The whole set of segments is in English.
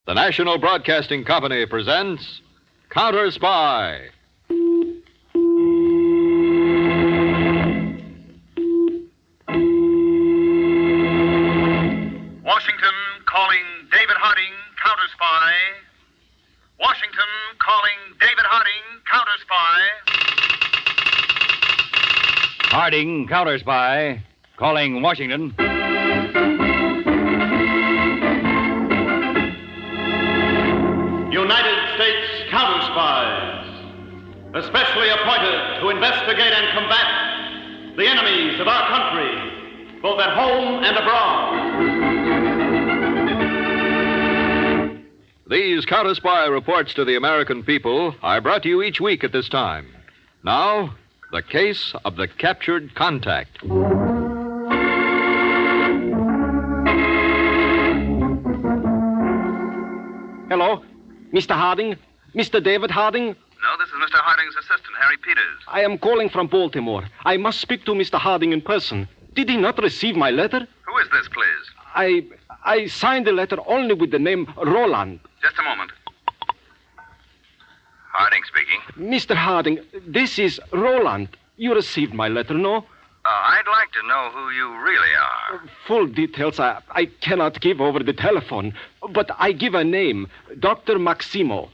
The National Broadcasting Company presents CounterSpy. Washington calling David Harding, CounterSpy. Washington calling David Harding, CounterSpy. Harding, CounterSpy, calling Washington. United States counterspies, especially appointed to investigate and combat the enemies of our country, both at home and abroad. These CounterSpy reports to the American people are brought to you each week at this time. Now, the case of the captured contact. Hello? Mr. Harding? Mr. David Harding? No, this is Mr. Harding's assistant, Harry Peters. I am calling from Baltimore. I must speak to Mr. Harding in person. Did he not receive my letter? Who is this, please? I signed the letter only with the name Roland. Just a moment. Harding speaking. Mr. Harding, this is Roland. You received my letter, no? I'd like to know who you really are. Full details I cannot give over the telephone, but I give a name, Dr. Maximo.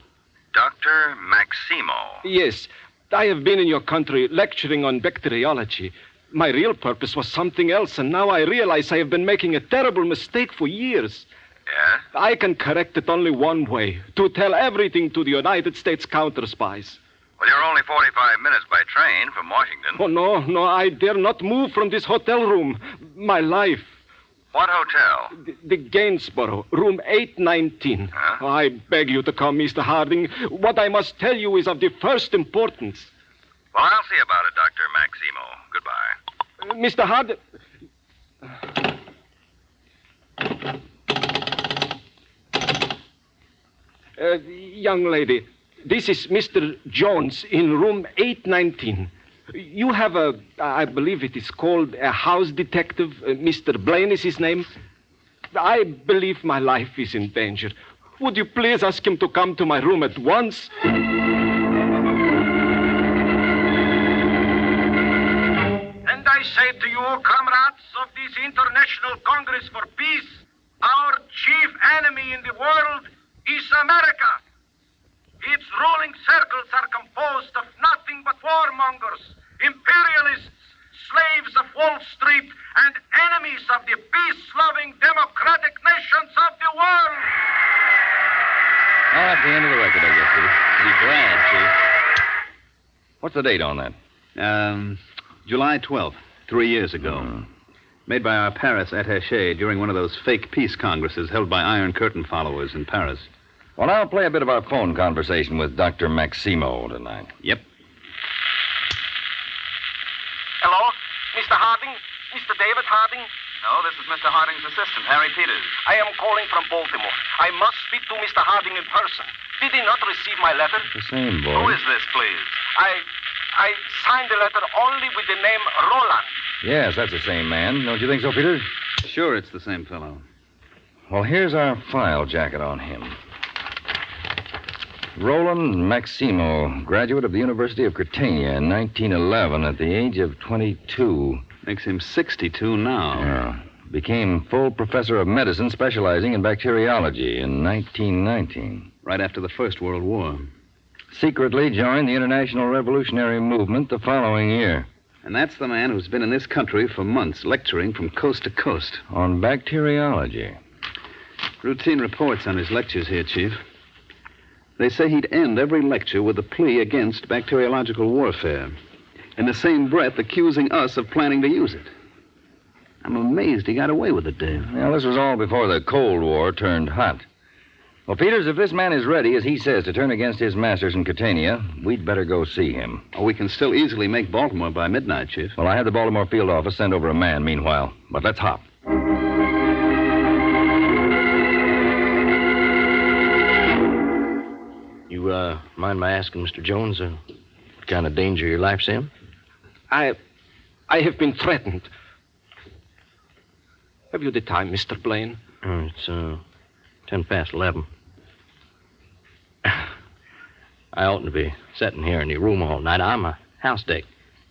Dr. Maximo. Yes, I have been in your country lecturing on bacteriology. My real purpose was something else, and now I realize I have been making a terrible mistake for years. Yeah? I can correct it only one way, to tell everything to the United States counterspies. Well, you're only 45 minutes by train from Washington. Oh, no, I dare not move from this hotel room. My life. What hotel? The Gainsborough, room 819. Huh? I beg you to come, Mr. Harding. What I must tell you is of the first importance. Well, I'll see about it, Dr. Maximo. Goodbye. Mr. Harding... young lady, this is Mr. Jones in room 819. You have I believe it is called a house detective. Mr. Blaine is his name. I believe my life is in danger. Would you please ask him to come to my room at once? And I say to you, comrades of this International Congress for Peace, our chief enemy in the world is America. Its ruling circles are composed of nothing but warmongers, imperialists, slaves of Wall Street, and enemies of the peace-loving democratic nations of the world. Oh, that's the end of the record, I guess, Peter. Be glad, Chief. What's the date on that? July 12th, 3 years ago. Made by our Paris attaché during one of those fake peace congresses held by Iron Curtain followers in Paris. Well, I'll play a bit of our phone conversation with Dr. Maximo tonight. Yep. Hello? Mr. Harding? Mr. David Harding? No, this is Mr. Harding's assistant, Harry Peters. I am calling from Baltimore. I must speak to Mr. Harding in person. Did he not receive my letter? The same boy. Who is this, please? I signed the letter only with the name Roland. Yes, that's the same man. Don't you think so, Peter? Sure, it's the same fellow. Well, here's our file jacket on him. Roland Maximo, graduate of the University of Catania in 1911 at the age of 22. Makes him 62 now. Yeah. Became full professor of medicine specializing in bacteriology in 1919. Right after the First World War. Secretly joined the International Revolutionary Movement the following year. And that's the man who's been in this country for months, lecturing from coast to coast. On bacteriology. Routine reports on his lectures here, Chief. They say he'd end every lecture with a plea against bacteriological warfare. In the same breath, accusing us of planning to use it. I'm amazed he got away with it, Dave. Well, this was all before the Cold War turned hot. Well, Peters, if this man is ready, as he says, to turn against his masters in Catania, we'd better go see him. Oh, we can still easily make Baltimore by midnight, Chief. Well, I had the Baltimore field office send over a man meanwhile. But let's hop. You, mind my asking, Mr. Jones, what kind of danger your life's in? I have been threatened. Have you the time, Mr. Blaine? It's 10 past 11. I oughtn't to be sitting here in your room all night. I'm a house dick.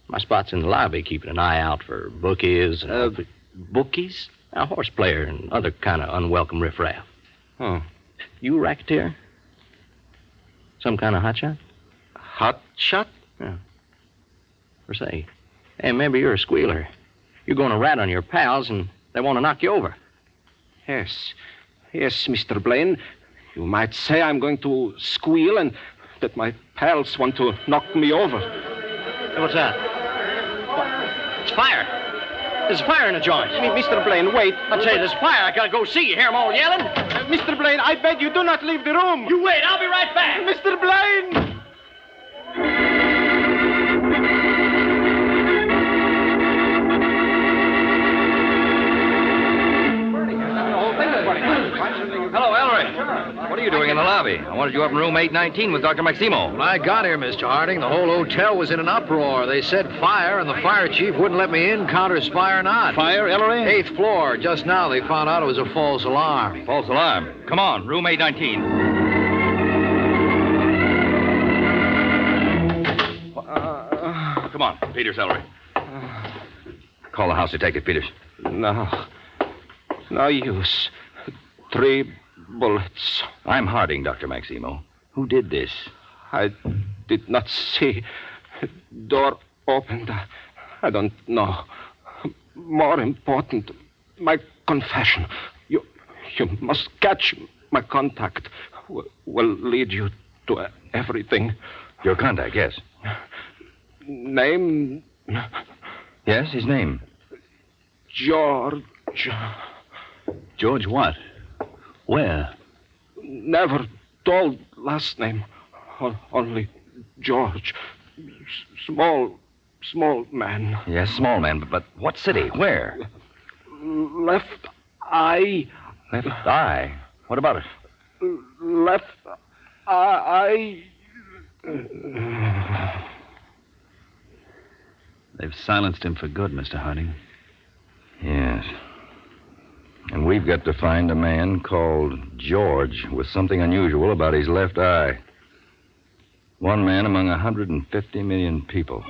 My spot's in the lobby, keeping an eye out for bookies and... Bookies? A horse player and other kind of unwelcome riffraff. Oh. You a racketeer? Some kind of hotshot? Hot shot? Yeah. Or say, hey, maybe you're a squealer. You're going to rat on your pals and they want to knock you over. Yes. Yes, Mr. Blaine. You might say I'm going to squeal and that my pals want to knock me over. Hey, what's that? It's fire. There's fire in the joint. Mr. Blaine, wait. I tell you, there's fire. I gotta go see. You hear them all yelling? Mr. Blaine, I beg you, do not leave the room. You wait. I'll be right back. Mr. Blaine! Hello, Ellery. What are you doing in the lobby? I wanted you up in room 819 with Dr. Maximo. When I got here, Mr. Harding, the whole hotel was in an uproar. They said fire, and the fire chief wouldn't let me in, CounterSpy or not. Fire, Ellery? 8th floor. Just now they found out it was a false alarm. False alarm. Come on, room 819. Come on, Peters, Ellery. Call the house detective, Peters. No. No use. 3 bullets. I'm Harding, Dr. Maximo. Who did this? I did not see. Door opened. I don't know. More important, my confession. You must catch my contact. Will lead you to everything. Your contact, yes. Name? Yes, his name. George. George what? Where? Never told last name. Only George. Small man. Yes, small man, but what city? Where? Left eye. Left eye. What about it? Left eye. They've silenced him for good, Mr. Harding. Yes. And we've got to find a man called George with something unusual about his left eye. One man among 150 million people.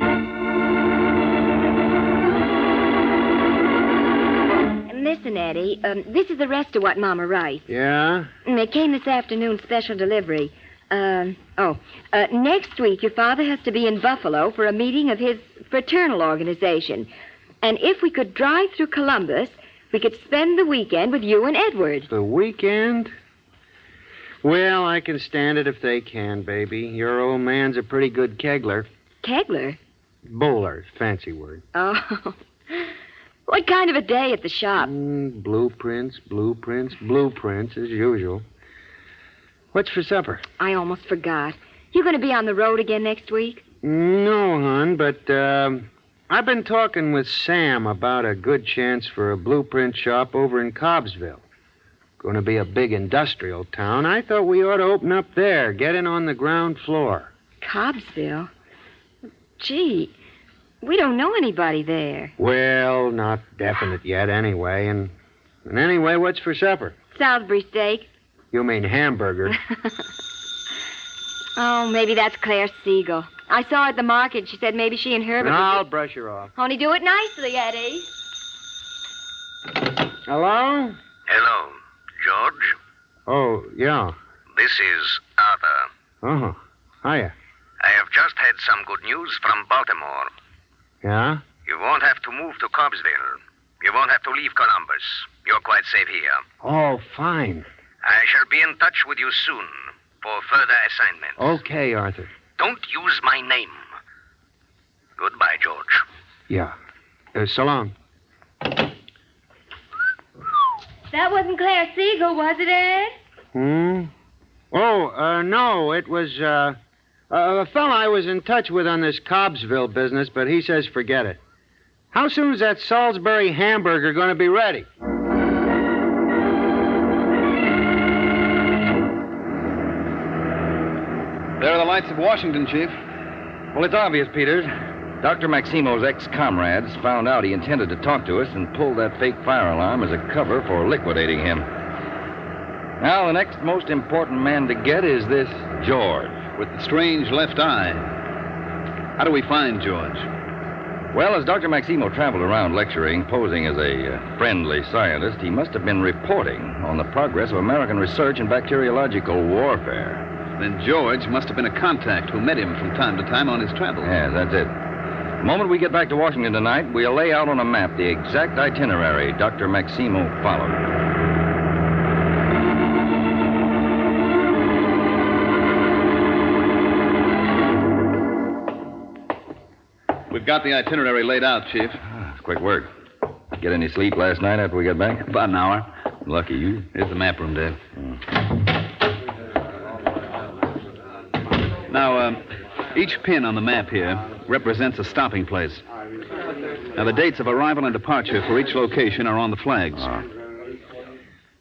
Listen, Eddie, this is the rest of what Mama writes. Yeah? It came this afternoon, special delivery. Next week, your father has to be in Buffalo for a meeting of his fraternal organization. And if we could drive through Columbus, we could spend the weekend with you and Edward. The weekend? Well, I can stand it if they can, baby. Your old man's a pretty good kegler. Kegler? Bowler, fancy word. Oh. What kind of a day at the shop? Blueprints, as usual. What's for supper? I almost forgot. You going to be on the road again next week? No, hon, but I've been talking with Sam about a good chance for a blueprint shop over in Cobbsville. Going to be a big industrial town. I thought we ought to open up there, get in on the ground floor. Cobbsville? Gee, we don't know anybody there. Well, not definite yet anyway. And anyway, what's for supper? Salisbury steak. You mean hamburger. Oh, maybe that's Claire Siegel. I saw her at the market. She said maybe she and Herbert... I'll brush her off. Only do it nicely, Eddie. Hello? Hello, George. Oh, yeah. This is Arthur. Uh-huh. Hiya. I have just had some good news from Baltimore. Yeah? You won't have to move to Cobbsville. You won't have to leave Columbus. You're quite safe here. Oh, fine. I shall be in touch with you soon for further assignments. Okay, Arthur. Don't use my name. Goodbye, George. Yeah. So long. That wasn't Claire Siegel, was it, Ed? Oh, no, it was, a fella I was in touch with on this Cobbsville business, but he says forget it. How soon is that Salisbury hamburger going to be ready? There are the lights of Washington, Chief. Well, it's obvious, Peters. Dr. Maximo's ex-comrades found out he intended to talk to us and pulled that fake fire alarm as a cover for liquidating him. Now, the next most important man to get is this George. with the strange left eye. How do we find George? Well, as Dr. Maximo traveled around lecturing, posing as a friendly scientist, he must have been reporting on the progress of American research in bacteriological warfare. Then George must have been a contact who met him from time to time on his travels. Yeah, that's it. The moment we get back to Washington tonight, we'll lay out on a map the exact itinerary Dr. Maximo followed. We've got the itinerary laid out, Chief. It's quick work. Get any sleep last night after we got back? About an hour. Lucky you. Here's the map room, Dave. Now, each pin on the map here represents a stopping place. Now, the dates of arrival and departure for each location are on the flags.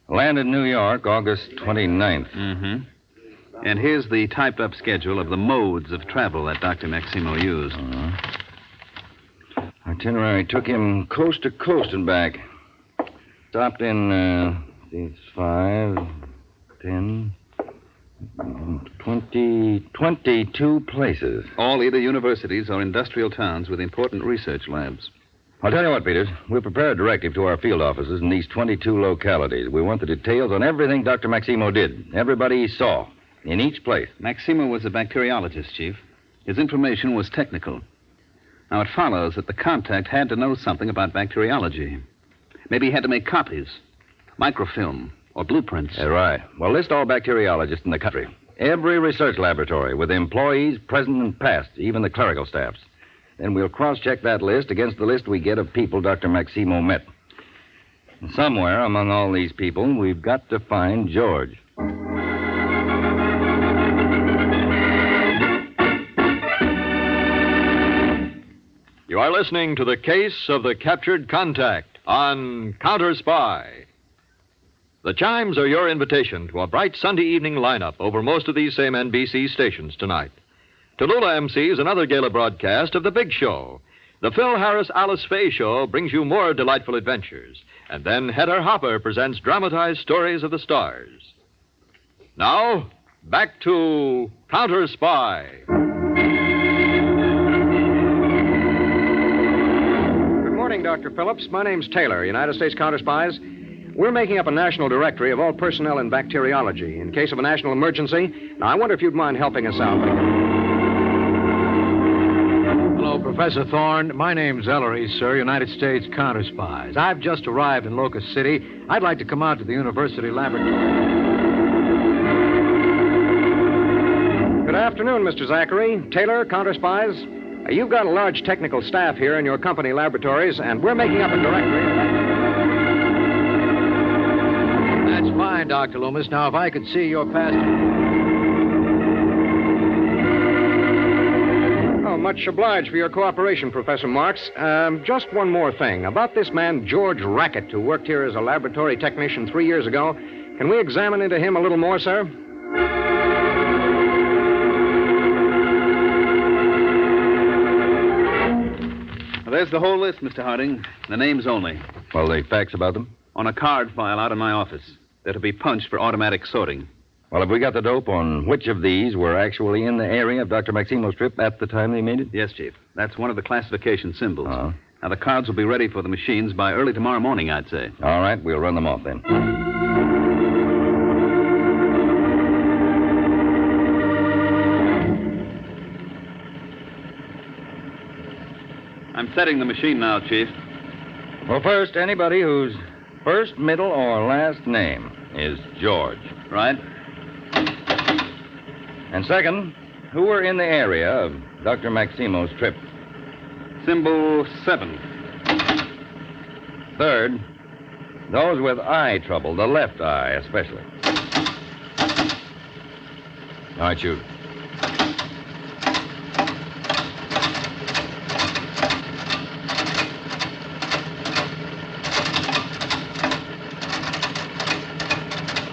Landed New York, August 29th. Mm-hmm. And here's the typed-up schedule of the modes of travel that Dr. Maximo used. Itinerary took him coast to coast and back. Stopped in, 5, 10, 22 places. All either universities or industrial towns with important research labs. I'll tell you what, Peters. We'll prepare a directive to our field offices in these 22 localities. We want the details on everything Dr. Maximo did, everybody he saw, in each place. Maximo was a bacteriologist, Chief. His information was technical. Now, it follows that the contact had to know something about bacteriology. Maybe he had to make copies, microfilm, or blueprints. Right. Well, list all bacteriologists in the country. Every research laboratory with employees present and past, even the clerical staffs. Then we'll cross-check that list against the list we get of people Dr. Maximo met. And somewhere among all these people, we've got to find George. You are listening to the case of the captured contact on CounterSpy. The chimes are your invitation to a bright Sunday evening lineup over most of these same NBC stations tonight. Tallulah MCs another gala broadcast of The Big Show. The Phil Harris Alice Faye Show brings you more delightful adventures. And then Hedda Hopper presents dramatized stories of the stars. Now, back to CounterSpy. Good morning, Dr. Phillips. My name's Taylor, United States CounterSpies. We're making up a national directory of all personnel in bacteriology in case of a national emergency. Now, I wonder if you'd mind helping us out. Hello, Professor Thorne. My name's Ellery, sir, United States CounterSpies. I've just arrived in Locust City. I'd like to come out to the university laboratory. Good afternoon, Mr. Zachary. Taylor, CounterSpies. You've got a large technical staff here in your company laboratories, and we're making up a directory. That's fine, Dr. Loomis. Now, if I could see your past... Oh, much obliged for your cooperation, Professor Marks. Just one more thing. About this man, George Rackett, who worked here as a laboratory technician 3 years ago. Can we examine into him a little more, sir? There's the whole list, Mr. Harding. The names only. Well, the facts about them? On a card file out in my office. They're to be punched for automatic sorting. Well, have we got the dope on which of these were actually in the area of Dr. Maximo's trip at the time they made it? Yes, Chief. That's one of the classification symbols. Uh-huh. Now, the cards will be ready for the machines by early tomorrow morning, I'd say. All right, we'll run them off then. I'm setting the machine now, Chief. Well, first, anybody whose first, middle, or last name is George. Right. And second, who were in the area of Dr. Maximo's trip. Symbol 7. Third, those with eye trouble, the left eye especially. All right, shoot.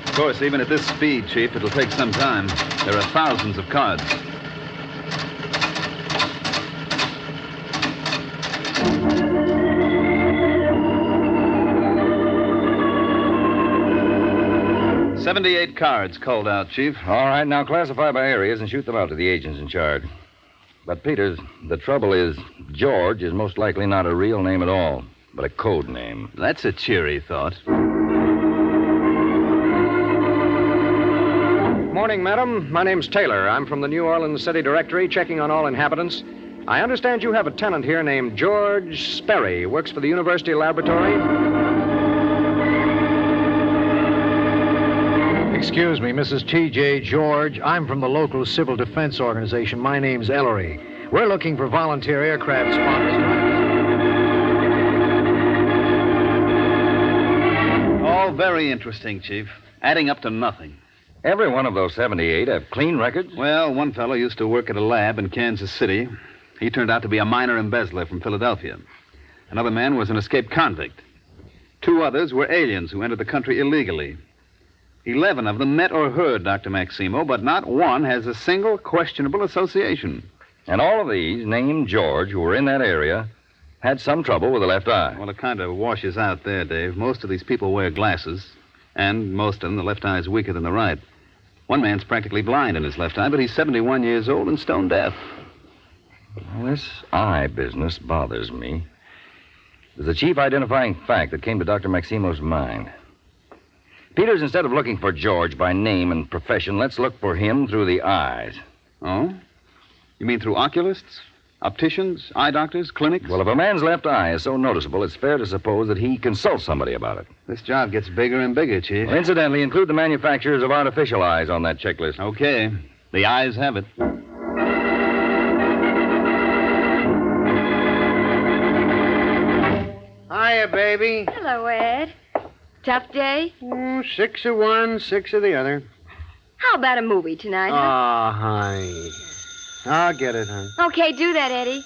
Of course, even at this speed, Chief, it'll take some time. There are thousands of cards. $78 cards called out, Chief. All right, now classify by areas and shoot them out to the agents in charge. But, Peters, the trouble is, George is most likely not a real name at all, but a code name. That's a cheery thought. Morning, madam. My name's Taylor. I'm from the New Orleans City Directory, checking on all inhabitants. I understand you have a tenant here named George Sperry. Works for the University Laboratory. Excuse me, Mrs. T.J. George. I'm from the local civil defense organization. My name's Ellery. We're looking for volunteer aircraft spotters. All very interesting, Chief. Adding up to nothing. Every one of those 78 have clean records? Well, one fellow used to work at a lab in Kansas City. He turned out to be a minor embezzler from Philadelphia. Another man was an escaped convict. 2 others were aliens who entered the country illegally. 11 of them met or heard Dr. Maximo, but not one has a single questionable association. And all of these, named George, who were in that area, had some trouble with the left eye. Well, it kind of washes out there, Dave. Most of these people wear glasses, and most of them, the left eye is weaker than the right. One man's practically blind in his left eye, but he's 71 years old and stone deaf. Well, this eye business bothers me. There's a chief identifying fact that came to Dr. Maximo's mind. Peters, instead of looking for George by name and profession, let's look for him through the eyes. Oh? You mean through oculists? Opticians? Eye doctors? Clinics? Well, if a man's left eye is so noticeable, it's fair to suppose that he consults somebody about it. This job gets bigger and bigger, Chief. Well, incidentally, include the manufacturers of artificial eyes on that checklist. Okay. The eyes have it. Hiya, baby. Hello, Ed. Tough day? Oh, 6 of one, 6 of the other. How about a movie tonight, huh? Ah, honey. I'll get it, hon. Okay, do that, Eddie.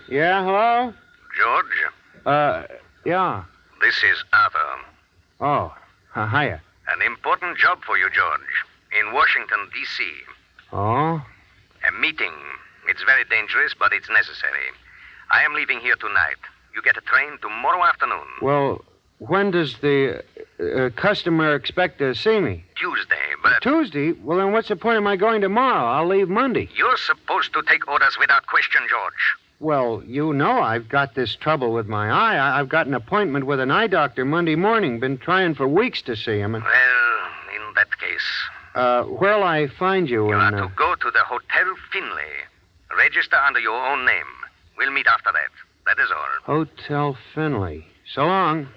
Yeah, hello? George, Yeah. this is Arthur. Oh, hiya. An important job for you, George. In Washington, D.C. Oh? A meeting. It's very dangerous, but it's necessary. I am leaving here tonight. You get a train tomorrow afternoon. Well, when does the customer expect to see me? Tuesday, but... Tuesday? Well, then what's the point of my going tomorrow? I'll leave Monday. You're supposed to take orders without question, George. Well, you know I've got this trouble with my eye. I've got an appointment with an eye doctor Monday morning. Been trying for weeks to see him. And, Well, in that case... where'll I find you? You are to go to the Hotel Finlay. Register under your own name. We'll meet after that. That is all. Hotel Finlay. So long.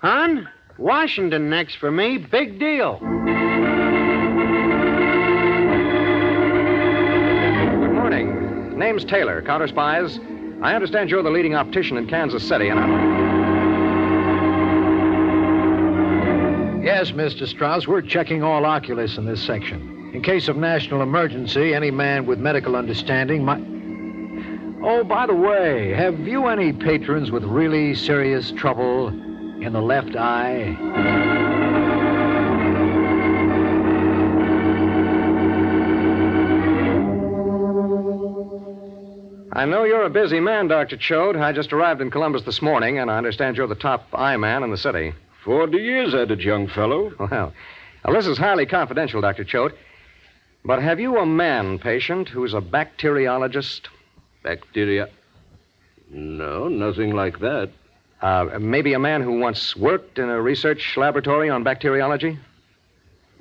Hon, Washington next for me. Big deal. Good morning. Name's Taylor, CounterSpies. I understand you're the leading optician in Kansas City, and Yes, Mr. Strauss, we're checking all oculists in this section. In case of national emergency, any man with medical understanding might... Oh, by the way, have you any patrons with really serious trouble in the left eye? I know you're a busy man, Dr. Choate. I just arrived in Columbus this morning, and I understand you're the top eye man in the city. 40 years at it, young fellow. Well, this is highly confidential, Dr. Choate. But have you a man patient who's a bacteriologist? Bacteria? No, nothing like that. Maybe a man who once worked in a research laboratory on bacteriology?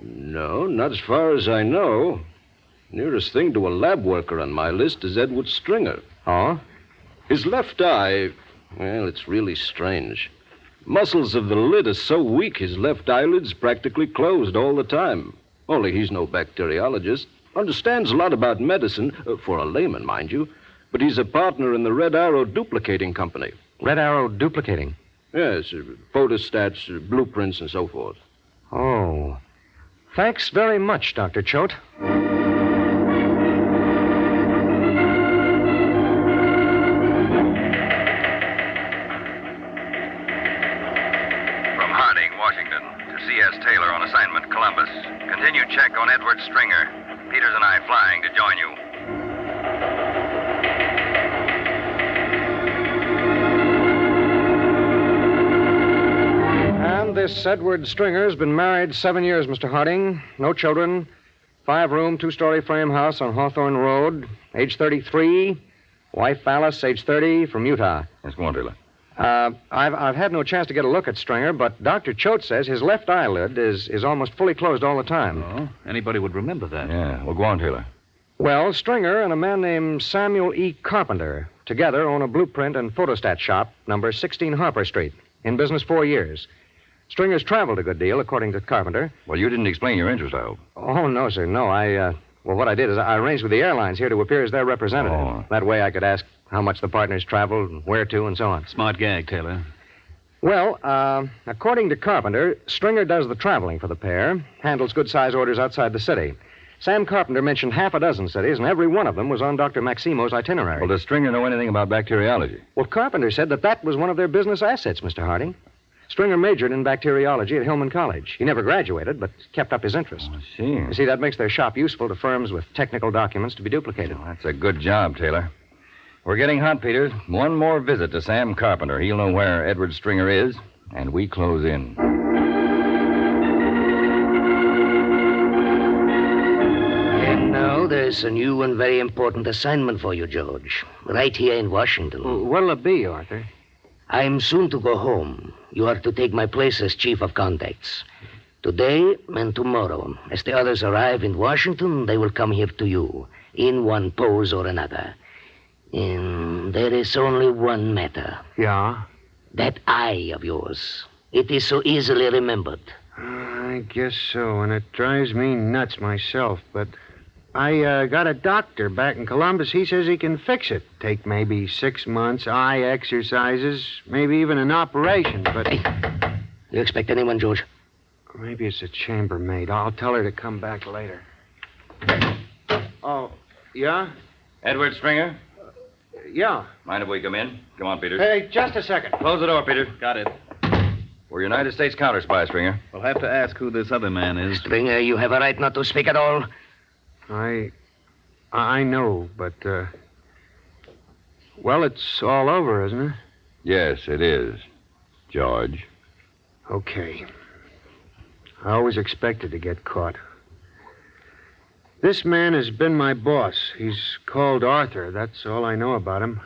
No, not as far as I know. Nearest thing to a lab worker on my list is Edward Stringer. Oh? His left eye, well, it's really strange. Muscles of the lid are so weak his left eyelid's practically closed all the time. Only he's no bacteriologist. Understands a lot about medicine, for a layman, mind you. But he's a partner in the Red Arrow Duplicating Company. Red Arrow Duplicating? Yes, photostats, blueprints, and so forth. Oh. Thanks very much, Dr. Choate. Washington, to C.S. Taylor on assignment, Columbus. Continue check on Edward Stringer. Peters and I flying to join you. And this This Edward Stringer's been married 7 years, Mr. Harding. No children. 5-room, 2-story frame house on Hawthorne Road. Age 33. Wife Alice, age 30, from Utah. Let's go on, Taylor. I've had no chance to get a look at Stringer, but Dr. Choate says his left eyelid is almost fully closed all the time. Oh, anybody would remember that. Yeah, well, go on, Taylor. Well, Stringer and a man named Samuel E. Carpenter together own a blueprint and photostat shop, number 16 Harper Street. In business 4 years. Stringer's traveled a good deal, according to Carpenter. Well, you didn't explain your interest, I hope. Oh, no, sir. No, well, what I did is I arranged with the airlines here to appear as their representative. Oh. That way I could ask how much the partners traveled, and where to, and so on. Smart gag, Taylor. Well, according to Carpenter, Stringer does the traveling for the pair, handles good-size orders outside the city. Sam Carpenter mentioned half a dozen cities, and every one of them was on Dr. Maximo's itinerary. Well, does Stringer know anything about bacteriology? Well, Carpenter said that was one of their business assets, Mr. Harding. Stringer majored in bacteriology at Hillman College. He never graduated, but kept up his interest. Oh, I see. You see, that makes their shop useful to firms with technical documents to be duplicated. Well, that's a good job, Taylor. We're getting hot, Peter. One more visit to Sam Carpenter. He'll know where Edward Stringer is, and we close in. And now there's a new and very important assignment for you, George. Right here in Washington. What'll it be, Arthur? I'm soon to go home. You are to take my place as chief of contacts. Today and tomorrow. As the others arrive in Washington, they will come here to you, in one pose or another. And there is only one matter. Yeah? That eye of yours. It is so easily remembered. I guess so, and it drives me nuts myself, but I got a doctor back in Columbus. He says he can fix it. Take maybe 6 months, eye exercises, maybe even an operation, but... Hey, you expect anyone, George? Maybe it's a chambermaid. I'll tell her to come back later. Oh, yeah? Edward Stringer? Yeah. Mind if we come in? Come on, Peter. Hey, just a second. Close the door, Peter. Got it. We're United States CounterSpy, Stringer. We'll have to ask who this other man is. Stringer, you have a right not to speak at all. I know, but, well, it's all over, isn't it? Yes, it is. George. Okay. I always expected to get caught. This man has been my boss. He's called Arthur. That's all I know about him.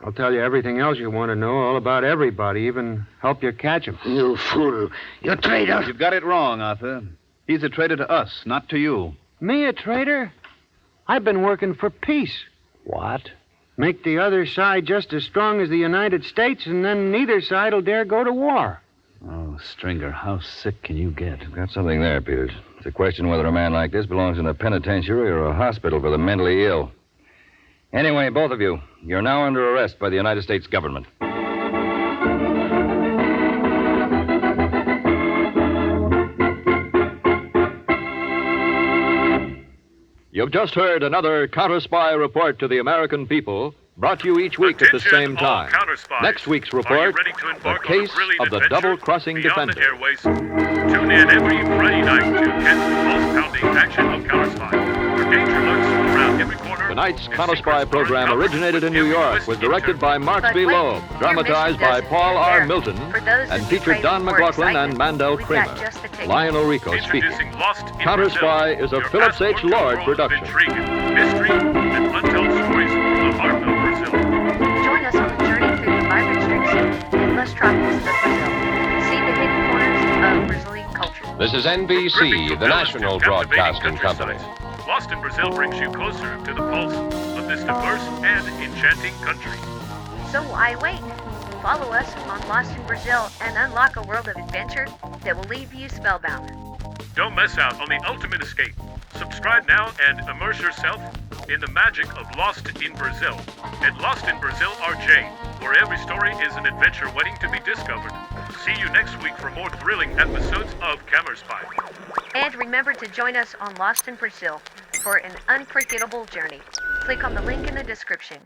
I'll tell you everything else you want to know, all about everybody, even help you catch him. You fool. You traitor. You've got it wrong, Arthur. He's a traitor to us, not to you. Me, a traitor? I've been working for peace. What? Make the other side just as strong as the United States, and then neither side will dare go to war. Oh, Stringer, how sick can you get? You've got something there, Peters. It's a question whether a man like this belongs in a penitentiary or a hospital for the mentally ill. Anyway, both of you, you're now under arrest by the United States government. You've just heard another CounterSpy report to the American people, brought to you each week at the same time. Next week's report, the case of the double-crossing defender. Tune in every Friday night to catch the pulse-pounding action of CounterSpy, where danger lurks around every corner. Tonight's CounterSpy program originated in New York, was directed by Mark B. Loeb, dramatized by Paul R. Milton, and featured Don McLaughlin and Mandel Kramer. Lionel Rico speaking. CounterSpy is a Phillips H. Lord production. Intrigue, mystery, and untold stories from the heart of Brazil. Join us on the journey through the vibrant streets and endless tropics of Brazil. See the hidden corners of Brazilian culture. This is NBC, the national broadcasting company. Lost in Brazil brings you closer to the pulse of this diverse and enchanting country. So why wait? Follow us on Lost in Brazil and unlock a world of adventure that will leave you spellbound. Don't miss out on the ultimate escape. Subscribe now and immerse yourself in the magic of Lost in Brazil at Lost in Brazil RJ, where every story is an adventure waiting to be discovered. See you next week for more thrilling episodes of CounterSpy. And remember to join us on Lost in Brazil for an unforgettable journey. Click on the link in the description.